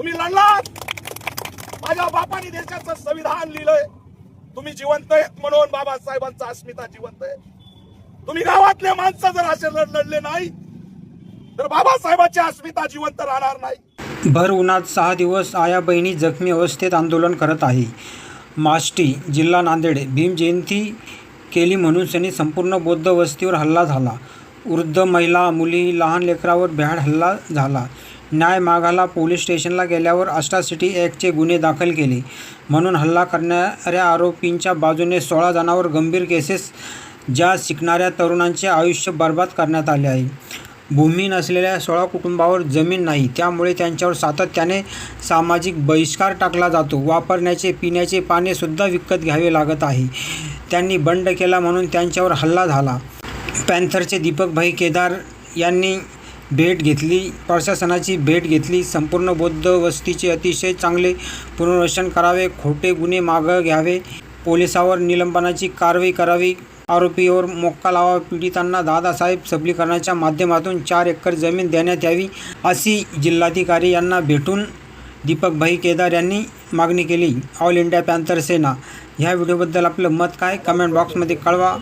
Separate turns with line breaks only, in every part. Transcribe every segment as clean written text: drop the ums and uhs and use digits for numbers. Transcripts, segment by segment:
तुम्ही लढलात, माझ्या बापाने देशाचं संविधान लिहिलंय, तुम्ही जिवंत आहेत म्हणून बाबासाहेबांचा अस्मिता जिवंत आहे। तुम्ही गावातले माणसं जर असे लढले नाही तर बाबासाहेबांची अस्मिता जिवंत राहणार नाही।
भर उन्हात 6 दिवस आया बहिणी जखमी अवस्थेत आंदोलन करत आहे। माष्टी जिल्हा नांदेड भीम जयंती केली म्हणून शनी संपूर्ण बौद्ध वस्तीवर हल्ला झाला। वृद्ध महिला मुली लहान लेकरावर भ्याड हल्ला झाला। न्याय मागायला पोलीस स्टेशनला गेल्यावर अट्रॉसिटी ॲक्टचे गुन्हे दाखल केले म्हणून हल्ला करणाऱ्या आरोपींच्या बाजूने 16 जणांवर गंभीर केसेस, ज्या शिकणाऱ्या तरुणांचे आयुष्य बर्बाद करण्यात आले आहे। भूमी नसलेल्या 16 कुटुंबावर जमीन नाही, त्यामुळे त्यांच्यावर सातत्याने सामाजिक बहिष्कार टाकला जातो। वापरण्याचे पिण्याचे पाणीसुद्धा विकत घ्यावे लागत आहे। त्यांनी बंड केला म्हणून त्यांच्यावर हल्ला झाला। पॅन्थरचे दीपकभाई केदार यांनी भेट घेतली, प्रशासनाची भेट घेतली। संपूर्ण बौद्ध वस्तीचे अतिशय चांगले पुनर्वसन करावे, खोटे गुन्हे मागे घ्यावे, पोलिसावर निलंबनाची कारवाई करावी, आरोपीवर मोक्का लावा, पीडितांना दादासाहेब सबलीकरणाच्या माध्यमातून 4 एकर जमीन देण्यात यावी, अशी जिल्हाधिकारी यांना भेटून दीपकभाई केदार यांनी मागणी केली। ऑल इंडिया पॅन्थर सेना ह्या व्हिडिओबद्दल आपलं मत काय कमेंट बॉक्समध्ये कळवा।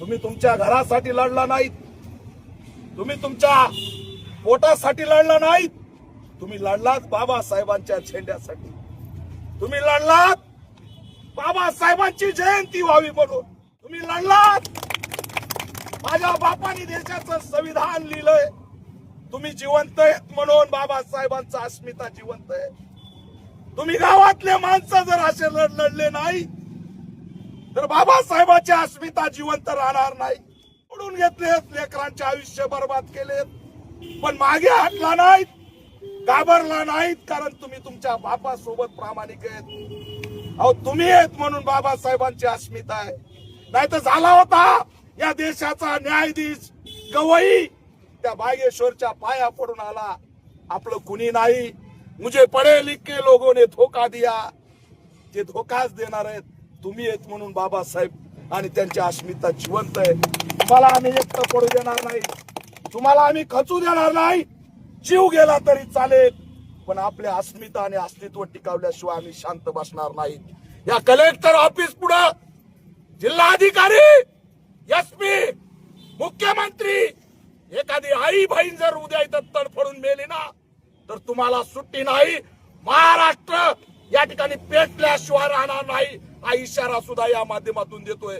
तुम्ही तुमच्या घरासाठी लढला नाहीत, तुम्ही तुमच्या पोटासाठी लढला नाहीत, तुम्ही लढलात बाबासाहेबांच्या झेंड्यासाठी। तुम्ही लढलात बाबासाहेबांची जयंती व्हावी म्हणून। तुम्ही लढलात, माझ्या बापाने देशाचं संविधान लिहिलंय, तुम्ही जिवंत आहेत म्हणून बाबासाहेबांचा अस्मिता जिवंत आहे। तुम्ही गावातले माणसं जर असे लढले नाही तर बाबासाहेबांची अस्मिता जिवंत राहणार नाही। उडून घेतलेत, लेकरांचे आयुष्य बर्बाद केलेत, पण मागे हटला नाहीत, घाबरला नाहीत, कारण तुम्ही तुमच्या बापासोबत प्रामाणिक आहेत। अहो तुम्ही आहेत म्हणून बाबासाहेबांची अस्मिता आहे। नाही तर झाला होता या देशाचा न्यायाधीश गवई त्या बागेश्वरच्या पाया पडून आला, आपलं कुणी नाही, मुझे पढे लिखे लोगों ने धोखा दिया, ते धोकाच देणार आहेत तुम्ही आहेत म्हणून बाबासाहेब आणि त्यांची अस्मिता जिवंत आहे। तुम्हाला आम्ही एकटं पडू देणार नाही, तुम्हाला आम्ही खचू देणार नाही, जीव गेला तरी चालेल, पण आपल्या अस्मिता आणि अस्तित्व टिकवल्याशिवाय आम्ही शांत बसणार नाही। या कलेक्टर ऑफिस पुढे जिल्हाधिकारी, एसपी, मुख्यमंत्री, एखादी आई बहीण जर उद्या इथं तडफडून मेली ना तर तुम्हाला सुट्टी नाही। महाराष्ट्र या ठिकाणी पेटल्याशिवाय राहणार नाही, हा इशारा सुद्धा या माध्यमातून देतोय।